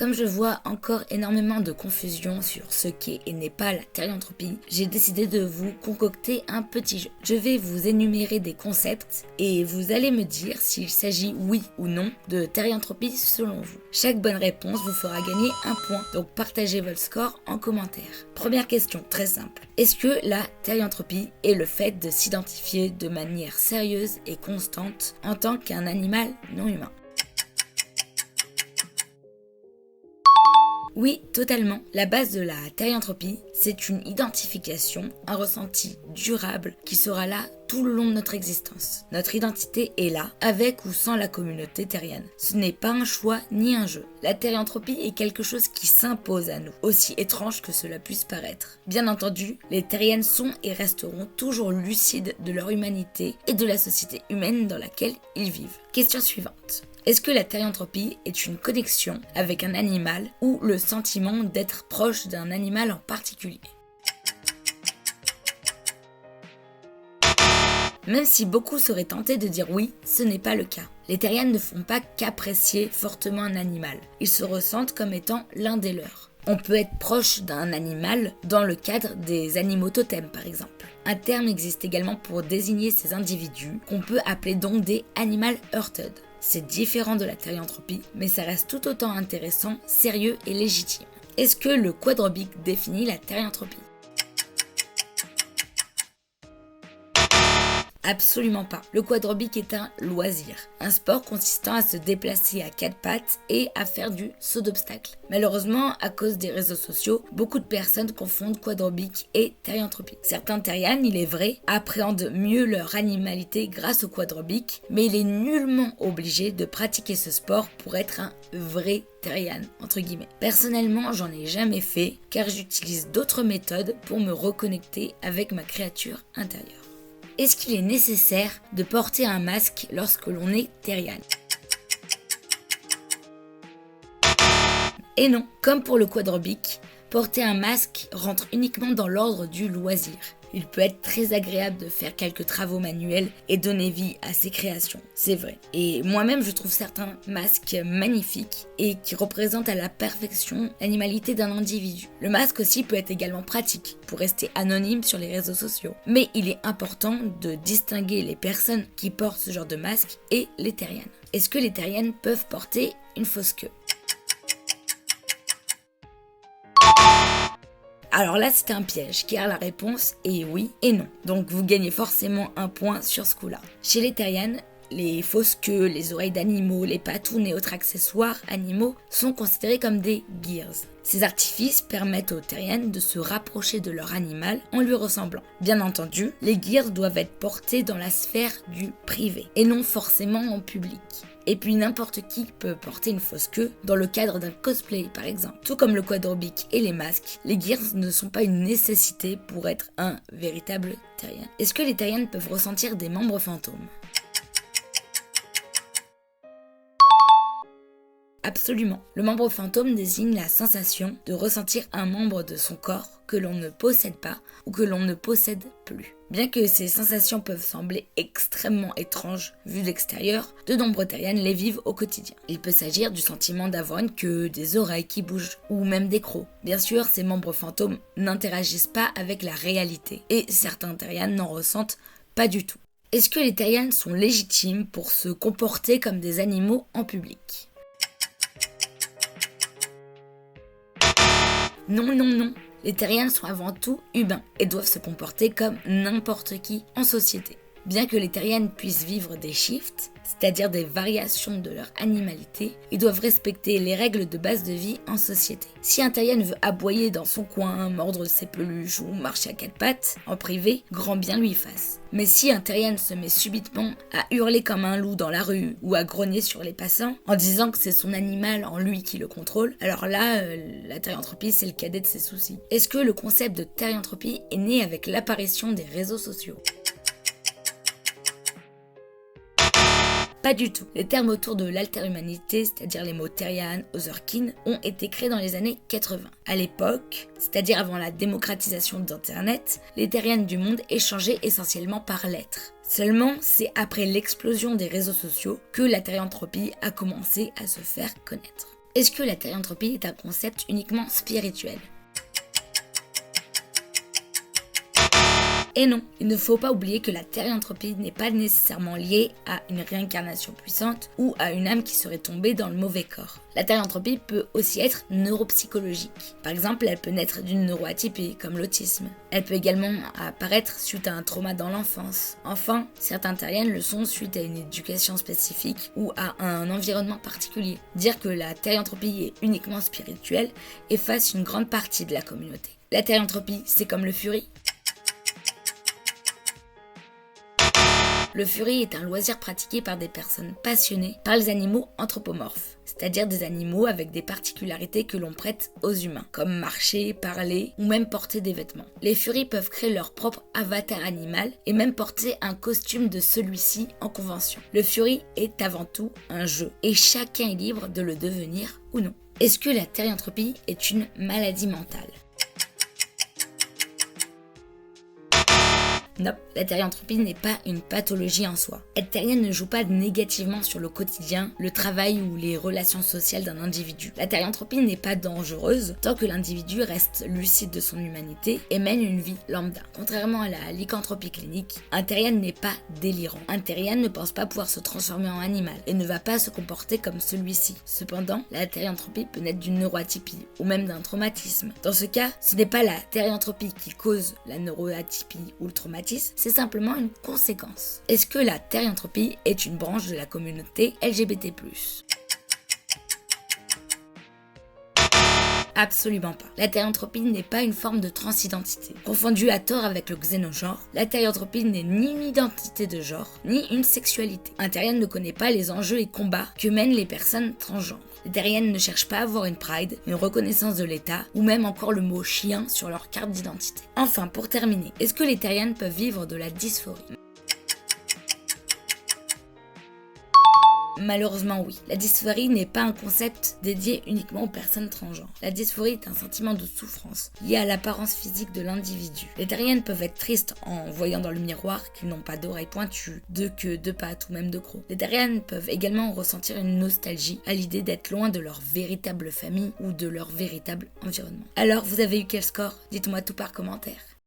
Comme je vois encore énormément de confusion sur ce qu'est et n'est pas la thérianthropie, j'ai décidé de vous concocter un petit jeu. Je vais vous énumérer des concepts et vous allez me dire s'il s'agit oui ou non de thérianthropie selon vous. Chaque bonne réponse vous fera gagner un point, donc partagez votre score en commentaire. Première question, très simple. Est-ce que la thérianthropie est le fait de s'identifier de manière sérieuse et constante en tant qu'un animal non humain? Oui, totalement. La base de la thérianthropie, c'est une identification, un ressenti durable qui sera là tout le long de notre existence. Notre identité est là, avec ou sans la communauté terrienne. Ce n'est pas un choix ni un jeu. La thérianthropie est quelque chose qui s'impose à nous, aussi étrange que cela puisse paraître. Bien entendu, les terriennes sont et resteront toujours lucides de leur humanité et de la société humaine dans laquelle ils vivent. Question suivante. Est-ce que la thérianthropie est une connexion avec un animal ou le sentiment d'être proche d'un animal en particulier? Même si beaucoup seraient tentés de dire oui, ce n'est pas le cas. Les terriennes ne font pas qu'apprécier fortement un animal. Ils se ressentent comme étant l'un des leurs. On peut être proche d'un animal dans le cadre des animaux totems par exemple. Un terme existe également pour désigner ces individus qu'on peut appeler donc des animal hurted. C'est différent de la thérianthropie, mais ça reste tout autant intéressant, sérieux et légitime. Est-ce que le quadrobique définit la thérianthropie? Absolument pas. Le quadrobique est un loisir, un sport consistant à se déplacer à quatre pattes et à faire du saut d'obstacle. Malheureusement, à cause des réseaux sociaux, beaucoup de personnes confondent quadrobique et thérianthropie. Certains terrianes, il est vrai, appréhendent mieux leur animalité grâce au quadrobique, mais il est nullement obligé de pratiquer ce sport pour être un vrai terriane, entre guillemets. Personnellement, j'en ai jamais fait, car j'utilise d'autres méthodes pour me reconnecter avec ma créature intérieure. Est-ce qu'il est nécessaire de porter un masque lorsque l'on est terriane? Et non, comme pour le quadrobique, porter un masque rentre uniquement dans l'ordre du loisir. Il peut être très agréable de faire quelques travaux manuels et donner vie à ses créations, c'est vrai. Et moi-même, je trouve certains masques magnifiques et qui représentent à la perfection l'animalité d'un individu. Le masque aussi peut être également pratique pour rester anonyme sur les réseaux sociaux. Mais il est important de distinguer les personnes qui portent ce genre de masque et les terriennes. Est-ce que les terriennes peuvent porter une fausse queue? Alors là, c'est un piège, car la réponse est oui et non. Donc vous gagnez forcément un point sur ce coup-là. Chez les terriennes, les fausses queues, les oreilles d'animaux, les patounes et autres accessoires animaux sont considérés comme des gears. Ces artifices permettent aux terriennes de se rapprocher de leur animal en lui ressemblant. Bien entendu, les gears doivent être portés dans la sphère du privé et non forcément en public. Et puis n'importe qui peut porter une fausse queue dans le cadre d'un cosplay par exemple. Tout comme le quadrobique et les masques, les gears ne sont pas une nécessité pour être un véritable terrien. Est-ce que les terriennes peuvent ressentir des membres fantômes? Absolument. Le membre fantôme désigne la sensation de ressentir un membre de son corps que l'on ne possède pas ou que l'on ne possède plus. Bien que ces sensations peuvent sembler extrêmement étranges vues d'extérieur, de nombreux terriennes les vivent au quotidien. Il peut s'agir du sentiment d'avoir une queue, des oreilles qui bougent ou même des crocs. Bien sûr, ces membres fantômes n'interagissent pas avec la réalité et certains terriennes n'en ressentent pas du tout. Est-ce que les terriennes sont légitimes pour se comporter comme des animaux en public? Non, non, non. Les terriennes sont avant tout humains et doivent se comporter comme n'importe qui en société. Bien que les terriennes puissent vivre des shifts, c'est-à-dire des variations de leur animalité, ils doivent respecter les règles de base de vie en société. Si un terrienne veut aboyer dans son coin, mordre ses peluches ou marcher à quatre pattes, en privé, grand bien lui fasse. Mais si un terrienne se met subitement à hurler comme un loup dans la rue ou à grogner sur les passants en disant que c'est son animal en lui qui le contrôle, alors là, la thérianthropie c'est le cadet de ses soucis. Est-ce que le concept de thérianthropie est né avec l'apparition des réseaux sociaux ? Pas du tout. Les termes autour de l'alterhumanité, c'est-à-dire les mots terrian, otherkin, ont été créés dans les années 80. À l'époque, c'est-à-dire avant la démocratisation d'Internet, les terriennes du monde échangeaient essentiellement par lettres. Seulement, c'est après l'explosion des réseaux sociaux que la thérianthropie a commencé à se faire connaître. Est-ce que la thérianthropie est un concept uniquement spirituel ? Et non, il ne faut pas oublier que la thérianthropie n'est pas nécessairement liée à une réincarnation puissante ou à une âme qui serait tombée dans le mauvais corps. La thérianthropie peut aussi être neuropsychologique. Par exemple, elle peut naître d'une neuroatypie, comme l'autisme. Elle peut également apparaître suite à un trauma dans l'enfance. Enfin, certaines terriennes le sont suite à une éducation spécifique ou à un environnement particulier. Dire que la thérianthropie est uniquement spirituelle efface une grande partie de la communauté. La thérianthropie, c'est comme le Fury. Le Fury est un loisir pratiqué par des personnes passionnées par les animaux anthropomorphes, c'est-à-dire des animaux avec des particularités que l'on prête aux humains, comme marcher, parler ou même porter des vêtements. Les Furies peuvent créer leur propre avatar animal et même porter un costume de celui-ci en convention. Le Fury est avant tout un jeu et chacun est libre de le devenir ou non. Est-ce que la thérianthropie est une maladie mentale ? Non, la thérianthropie n'est pas une pathologie en soi. Être terrienne ne joue pas négativement sur le quotidien, le travail ou les relations sociales d'un individu. La thérianthropie n'est pas dangereuse tant que l'individu reste lucide de son humanité et mène une vie lambda. Contrairement à la lycanthropie clinique, un terrien n'est pas délirant. Un terrien ne pense pas pouvoir se transformer en animal et ne va pas se comporter comme celui-ci. Cependant, la thérianthropie peut naître d'une neuroatypie ou même d'un traumatisme. Dans ce cas, ce n'est pas la thérianthropie qui cause la neuroatypie ou le traumatisme, c'est simplement une conséquence. Est-ce que la thérianthropie est une branche de la communauté LGBT+. Absolument pas. La thérianthropie n'est pas une forme de transidentité. Confondue à tort avec le xénogenre, la thérianthropie n'est ni une identité de genre, ni une sexualité. Un terrien ne connaît pas les enjeux et combats que mènent les personnes transgenres. Les terriennes ne cherchent pas à avoir une pride, une reconnaissance de l'État, ou même encore le mot chien sur leur carte d'identité. Enfin, pour terminer, est-ce que les terriennes peuvent vivre de la dysphorie ? Malheureusement oui. La dysphorie n'est pas un concept dédié uniquement aux personnes transgenres. La dysphorie est un sentiment de souffrance lié à l'apparence physique de l'individu. Les terriennes peuvent être tristes en voyant dans le miroir qu'ils n'ont pas d'oreilles pointues, de queue, de pattes ou même de crocs. Les terriennes peuvent également ressentir une nostalgie à l'idée d'être loin de leur véritable famille ou de leur véritable environnement. Alors, vous avez eu quel score ? Dites-moi tout par commentaire.